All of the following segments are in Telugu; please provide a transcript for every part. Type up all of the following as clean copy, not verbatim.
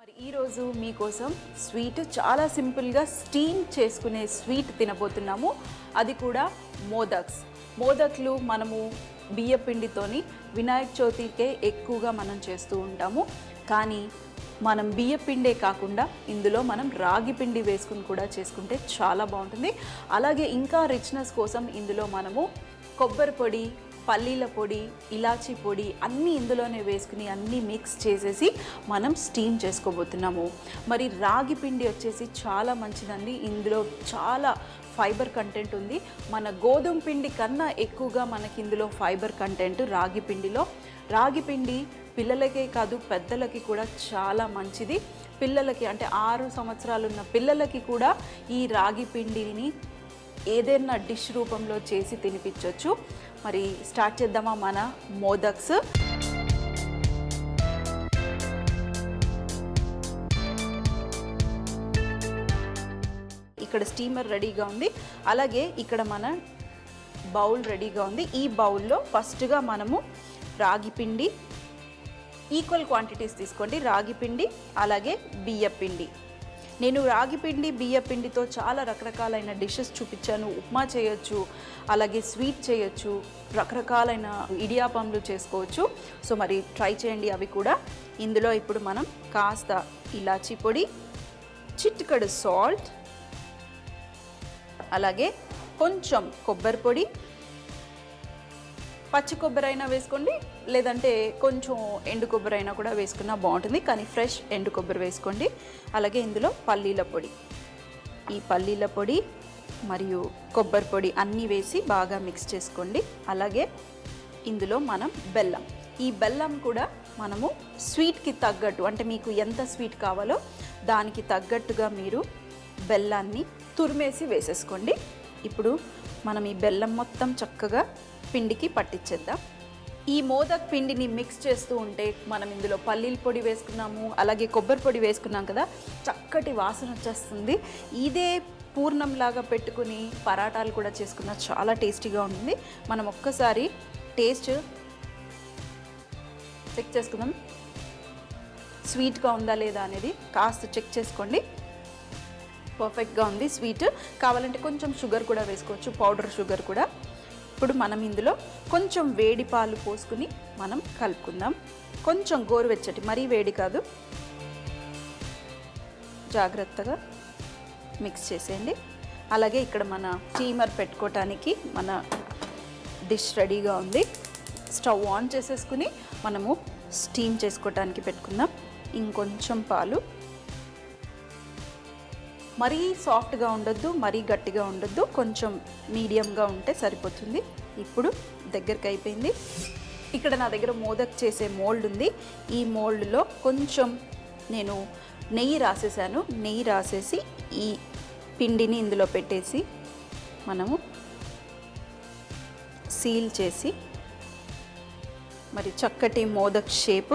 మరి ఈరోజు మీకోసం స్వీట్ చాలా సింపుల్గా స్టీమ్ చేసుకునే స్వీట్ తినబోతున్నాము. అది కూడా మోదక్లు మనము బియ్య పిండితోని వినాయక చవితికే ఎక్కువగా మనం చేస్తూ ఉంటాము. కానీ మనం బియ్య పిండే కాకుండా ఇందులో మనం రాగి పిండి వేసుకుని కూడా చేసుకుంటే చాలా బాగుంటుంది. అలాగే ఇంకా రిచ్నెస్ కోసం ఇందులో మనము కొబ్బరి పొడి, పల్లీల పొడి, ఇలాచీ పొడి అన్నీ ఇందులోనే వేసుకుని అన్నీ మిక్స్ చేసేసి మనం స్టీమ్ చేసుకోబోతున్నాము. మరి రాగి పిండి వచ్చేసి చాలా మంచిదండి. ఇందులో చాలా ఫైబర్ కంటెంట్ ఉంది. మన గోధుమ పిండి కన్నా ఎక్కువగా మనకి ఇందులో ఫైబర్ కంటెంట్ రాగి పిండిలో. రాగి పిండి పిల్లలకే కాదు పెద్దలకి కూడా చాలా మంచిది. పిల్లలకి అంటే 6 సంవత్సరాలు ఉన్న పిల్లలకి కూడా ఈ రాగి పిండిని ఏదైనా డిష్ రూపంలో చేసి తినిపించవచ్చు. మరి స్టార్ట్ చేద్దామా మన మోదక్స్. ఇక్కడ స్టీమర్ రెడీగా ఉంది. అలాగే ఇక్కడ మన బౌల్ రెడీగా ఉంది. ఈ బౌల్లో ఫస్ట్గా మనము రాగి పిండి ఈక్వల్ క్వాంటిటీస్ తీసుకోండి. రాగి పిండి అలాగే బియ్య పిండి. నేను రాగి పిండి బియ్య పిండితో చాలా రకరకాలైన డిషెస్ చూపించాను. ఉప్మా చేయొచ్చు, అలాగే స్వీట్ చేయొచ్చు, రకరకాలైన ఇడియాపంలు చేసుకోవచ్చు. సో మరి ట్రై చేయండి అవి కూడా. ఇందులో ఇప్పుడు మనం కాస్త ఇలాచీ పొడి, చిటికెడు సాల్ట్, అలాగే కొంచెం కొబ్బరి పొడి, పచ్చి కొబ్బరి అయినా వేసుకోండి, లేదంటే కొంచెం ఎండు కొబ్బరి అయినా కూడా వేసుకున్నా బాగుంటుంది, కానీ ఫ్రెష్ ఎండు కొబ్బరి వేసుకోండి. అలాగే ఇందులో పల్లీల పొడి, ఈ పల్లీల పొడి మరియు కొబ్బరి పొడి అన్నీ వేసి బాగా మిక్స్ చేసుకోండి. అలాగే ఇందులో మనం బెల్లం, ఈ బెల్లం కూడా మనము స్వీట్కి తగ్గట్టు, అంటే మీకు ఎంత స్వీట్ కావాలో దానికి తగ్గట్టుగా మీరు బెల్లాన్ని తురిమేసి వేసేసుకోండి. ఇప్పుడు మనం ఈ బెల్లం మొత్తం చక్కగా పిండికి పట్టించేద్దాం. ఈ మోదక్ పిండిని మిక్స్ చేస్తూ ఉంటే మనం ఇందులో పల్లీల పొడి వేసుకున్నాము, అలాగే కొబ్బరి పొడి వేసుకున్నాం కదా, చక్కటి వాసన వచ్చేస్తుంది. ఇదే పూర్ణంలాగా పెట్టుకుని పరాటాలు కూడా చేసుకున్నా చాలా టేస్టీగా ఉంటుంది. మనం ఒక్కసారి టేస్ట్ చెక్ చేసుకుందాం. స్వీట్గా ఉందా లేదా అనేది కాస్త చెక్ చేసుకోండి. పర్ఫెక్ట్గా ఉంది స్వీట్. కావాలంటే కొంచెం షుగర్ కూడా వేసుకోవచ్చు, పౌడర్ షుగర్ కూడా. ఇప్పుడు మనం ఇందులో కొంచెం వేడి పాలు పోసుకుని మనం కలుపుకుందాం. కొంచెం గోరువెచ్చటి, మరీ వేడి కాదు. జాగ్రత్తగా మిక్స్ చేసేయండి. అలాగే ఇక్కడ మన స్టీమర్ పెట్టుకోవటానికి మన డిష్ రెడీగా ఉంది. స్టవ్ ఆన్ చేసేసుకుని మనము స్టీమ్ చేసుకోవటానికి పెట్టుకుందాం. ఇంకొంచెం పాలు, మరీ సాఫ్ట్గా ఉండొద్దు, మరీ గట్టిగా ఉండొద్దు, కొంచెం మీడియంగా ఉంటే సరిపోతుంది. ఇప్పుడు దగ్గరికి అయిపోయింది. ఇక్కడ నా దగ్గర మోదక్ చేసే మోల్డ్ ఉంది. ఈ మోల్డ్లో కొంచెం నేను నెయ్యి రాసేసాను. నెయ్యి రాసేసి ఈ పిండిని ఇందులో పెట్టేసి మనము సీల్ చేసి మరి చక్కటి మోదక్ షేప్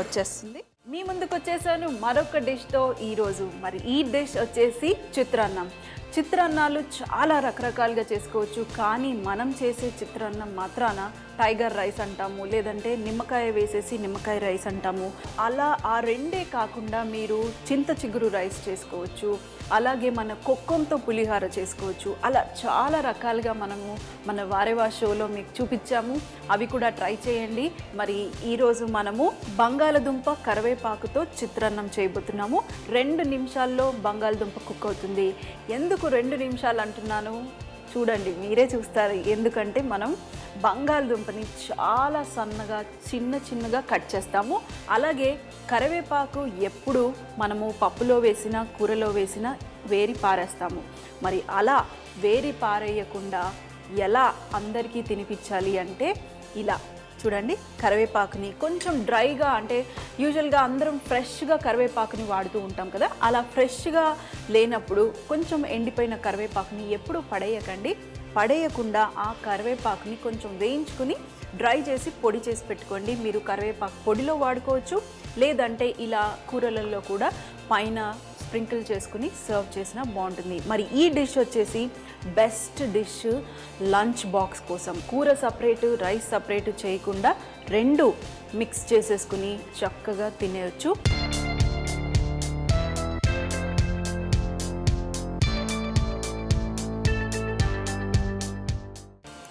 వచ్చేస్తుంది. మీ ముందుకు వచ్చేసాను మరొక డిష్తో ఈరోజు. మరి ఈ డిష్ వచ్చేసి చిత్రాన్నం. చిత్రాన్నాలు చాలా రకరకాలుగా చేసుకోవచ్చు, కానీ మనం చేసే చిత్రాన్నం మాత్రాన టైగర్ రైస్ అంటాము, లేదంటే నిమ్మకాయ వేసేసి నిమ్మకాయ రైస్ అంటాము. అలా ఆ రెండే కాకుండా మీరు చింత చిగురు రైస్ చేసుకోవచ్చు, అలాగే మన కొక్కంతో పులిహార చేసుకోవచ్చు. అలా చాలా రకాలుగా మనము మన వారేవా షోలో మీకు చూపించాము. అవి కూడా ట్రై చేయండి. మరి ఈరోజు మనము బంగాళదుంప కరివేపాకుతో చిత్రాన్నం చేయబోతున్నాము. 2 నిమిషాల్లో బంగాళదుంప కుక్ అవుతుంది. ఎందుకు 2 నిమిషాలు అంటున్నాను చూడండి, మీరే చూస్తారు. ఎందుకంటే మనం బంగాళదుంపని చాలా సన్నగా చిన్నగా కట్ చేస్తాము. అలాగే కరివేపాకు ఎప్పుడు మనము పప్పులో వేసినా కూరలో వేసినా వేరి పారేస్తాము. మరి అలా వేరి పారేయకుండా ఎలా అందరికీ తినిపించాలి అంటే ఇలా చూడండి. కరివేపాకుని కొంచెం డ్రైగా, అంటే యూజువల్గా అందరం ఫ్రెష్గా కరివేపాకుని వాడుతూ ఉంటాం కదా, అలా ఫ్రెష్గా లేనప్పుడు కొంచెం ఎండిపోయిన కరివేపాకుని ఎప్పుడు పడేయకుండా ఆ కరివేపాకుని కొంచెం వేయించుకుని డ్రై చేసి పొడి చేసి పెట్టుకోండి. మీరు కరివేపాకు పొడిలో వాడుకోవచ్చు, లేదంటే ఇలా కూరలలో కూడా పైన స్ప్రింకిల్ చేసుకుని సర్వ్ చేసినా బాగుంటుంది. మరి ఈ డిష్ వచ్చేసి బెస్ట్ డిష్ లంచ్ బాక్స్ కోసం. కూర సపరేటు, రైస్ సపరేటు చేయకుండా 2 మిక్స్ చేసేసుకుని చక్కగా తినేయచ్చు.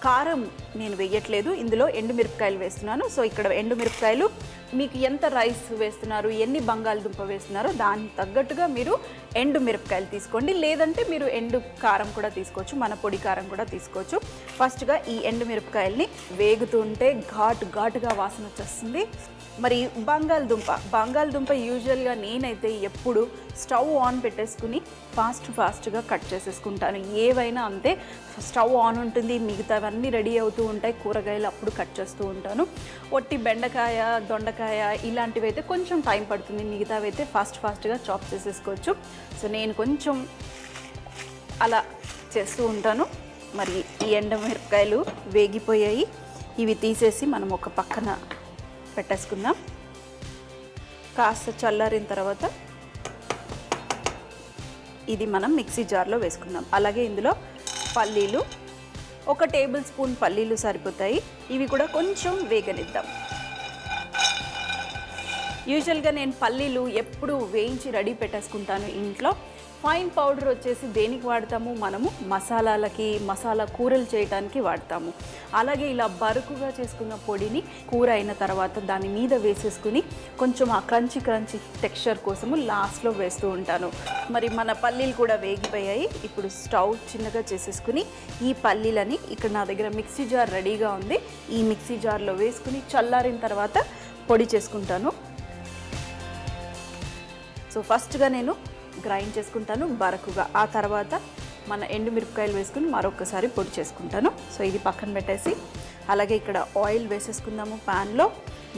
కారం నేను వేయట్లేదు, ఇందులో ఎండుమిరపకాయలు వేస్తున్నాను. సో ఇక్కడ ఎండుమిరపకాయలు మీకు ఎంత రైస్ వేస్తున్నారు, ఎన్ని బంగాళదుంప వేస్తున్నారో దానికి తగ్గట్టుగా మీరు ఎండుమిరపకాయలు తీసుకోండి. లేదంటే మీరు ఎండు కారం కూడా తీసుకోవచ్చు, మన పొడి కారం కూడా తీసుకోవచ్చు. ఫస్ట్గా ఈ ఎండుమిరపకాయల్ని వేగుతుంటే ఘాటుగా వాసన వచ్చేస్తుంది. మరి బంగాళదుంప యూజువల్గా నేనైతే ఎప్పుడు స్టవ్ ఆన్ పెట్టేసుకుని ఫాస్ట్గా కట్ చేసేసుకుంటాను. ఏవైనా అంతే, స్టవ్ ఆన్ ఉంటుంది, మిగతావన్నీ రెడీ అవుతూ ఉంటాయి, కూరగాయలు అప్పుడు కట్ చేస్తూ ఉంటాను. ఒట్టి బెండకాయ, దొండకాయ ఇలాంటివి అయితే కొంచెం టైం పడుతుంది, మిగతావైతే ఫాస్ట్గా చాప్ చేసేసుకోవచ్చు. సో నేను కొంచెం అలా చేస్తూ ఉంటాను. మరి ఈ ఎండుమిరపకాయలు వేగిపోయాయి, ఇవి తీసేసి మనం ఒక పక్కన పెట్టేసుకుందాం. కాస్త చల్లారిన తర్వాత ఇది మనం మిక్సీ జార్లో వేసుకుందాం. అలాగే ఇందులో పల్లీలు, 1 టేబుల్ స్పూన్ పల్లీలు సరిపోతాయి. ఇవి కూడా కొంచెం వేగనిద్దాం. యూజువల్గా నేను పల్లీలు ఎప్పుడు వేయించి రెడీ పెట్టేసుకుంటాను ఇంట్లో. ఫైన్ పౌడర్ వచ్చేసి దేనికి వాడతాము, మనము మసాలా కూరలు చేయడానికి వాడతాము. అలాగే ఇలా బరుకుగా చేసుకున్న పొడిని కూర అయిన తర్వాత దాని మీద వేసేసుకుని కొంచెం ఆ క్రంచీ టెక్స్చర్ కోసము లాస్ట్లో వేస్తూ ఉంటాను. మరి మన పల్లీలు కూడా వేగిపోయాయి. ఇప్పుడు స్టవ్ చిన్నగా చేసేసుకుని ఈ పల్లీలని ఇక్కడ నా దగ్గర మిక్సీ జార్ రెడీగా ఉంది, ఈ మిక్సీ జార్లో వేసుకుని చల్లారిన తర్వాత పొడి చేసుకుంటాను. సో ఫస్ట్గా నేను గ్రైండ్ చేసుకుంటాను బరకుగా, ఆ తర్వాత మన ఎండుమిరపకాయలు వేసుకుని మరొకసారి పొడి చేసుకుంటాను. సో ఇది పక్కన పెట్టేసి అలాగే ఇక్కడ ఆయిల్ వేసేసుకుందాము ప్యాన్లో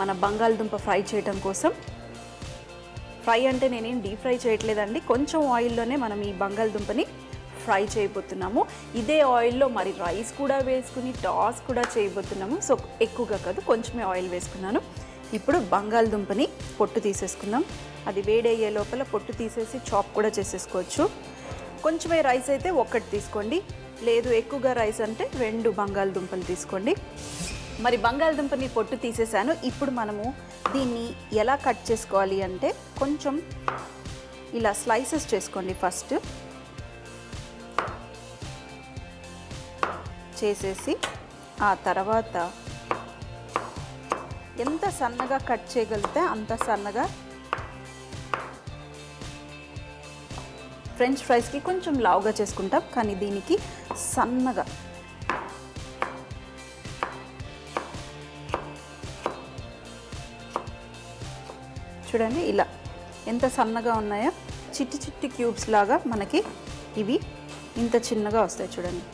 మన బంగాళదుంప ఫ్రై చేయడం కోసం. ఫ్రై అంటే నేనేం డీప్ ఫ్రై చేయట్లేదండి, కొంచెం ఆయిల్లోనే మనం ఈ బంగాళదుంపని ఫ్రై చేయబోతున్నాము. ఇదే ఆయిల్లో మరి రైస్ కూడా వేసుకుని టాస్ కూడా చేయబోతున్నాము. సో ఎక్కువగా కాదు, కొంచెమే ఆయిల్ వేసుకున్నాను. ఇప్పుడు బంగాళదుంపని పొట్టు తీసేసుకుందాం. అది వేడయ్యే లోపల పొట్టు తీసేసి చాప్ కూడా చేసేసుకోవచ్చు. కొంచెమే రైస్ అయితే 1 తీసుకోండి, లేదు ఎక్కువగా రైస్ అంటే 2 బంగాళదుంపలు తీసుకోండి. మరి బంగాళదుంపని పొట్టు తీసేసాను. ఇప్పుడు మనము దీన్ని ఎలా కట్ చేసుకోవాలి అంటే కొంచెం ఇలా స్లైసెస్ చేసుకోండి. ఫస్ట్ చేసేసి ఆ తర్వాత ఎంత సన్నగా కట్ చేయగలిగితే అంత సన్నగా. ఫ్రెంచ్ ఫ్రైస్కి కొంచెం లావుగా చేసుకుంటాం, కానీ దీనికి సన్నగా. చూడండి ఇలా ఎంత సన్నగా ఉన్నాయో, చిట్టి క్యూబ్స్ లాగా మనకి ఇవి ఇంత చిన్నగా వస్తాయి. చూడండి,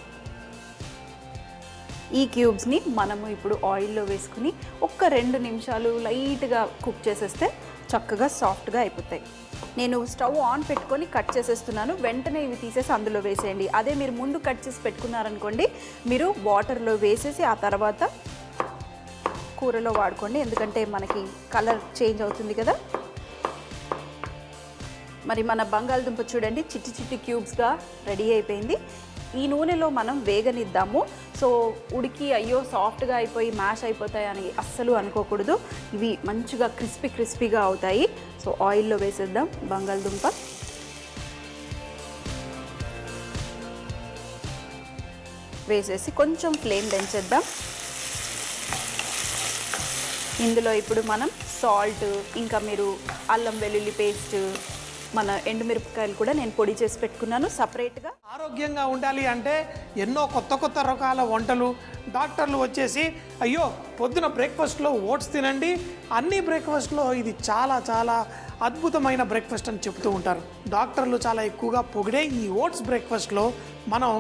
ఈ క్యూబ్స్ని మనము ఇప్పుడు ఆయిల్లో వేసుకుని 1-2 నిమిషాలు లైట్గా కుక్ చేసేస్తే చక్కగా సాఫ్ట్గా అయిపోతాయి. నేను స్టవ్ ఆన్ పెట్టుకొని కట్ చేసేస్తున్నాను, వెంటనే ఇవి తీసేసి అందులో వేసేయండి. అదే మీరు ముందు కట్ చేసి పెట్టుకున్నారనుకోండి, మీరు వాటర్లో వేసేసి ఆ తర్వాత కూరలో వాడుకోండి, ఎందుకంటే మనకి కలర్ చేంజ్ అవుతుంది కదా. మరి మన బంగాళదుంప చూడండి చిట్టి క్యూబ్స్గా రెడీ అయిపోయింది. ఈ నూనెలో మనం వేగనిద్దాము. సో ఉడికి అయ్యో సాఫ్ట్గా అయిపోయి మ్యాష్ అయిపోతాయి అని అస్సలు అనుకోకూడదు. ఇవి మంచిగా క్రిస్పీగా అవుతాయి. సో ఆయిల్లో వేసేద్దాం బంగాళదుంప. వేసేసి కొంచెం ఫ్లేమ్ పెంచేద్దాం. ఇందులో ఇప్పుడు మనం సాల్ట్, ఇంకా మీరు అల్లం వెల్లుల్లి పేస్ట్, మన ఎండుమిరపకాయలు కూడా నేను పొడి చేసి పెట్టుకున్నాను సపరేట్గా. ఆరోగ్యంగా ఉండాలి అంటే ఎన్నో కొత్త రకాల వంటలు. డాక్టర్లు వచ్చేసి అయ్యో పొద్దున బ్రేక్ఫాస్ట్లో ఓట్స్ తినండి, అన్ని బ్రేక్ఫాస్ట్లో ఇది చాలా అద్భుతమైన బ్రేక్ఫాస్ట్ అని చెప్తూ ఉంటారు. డాక్టర్లు చాలా ఎక్కువగా పొగిడే ఈ ఓట్స్ బ్రేక్ఫాస్ట్లో మనం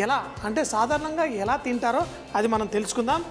ఎలా అంటే సాధారణంగా ఎలా తింటారో అది మనం తెలుసుకుందాం.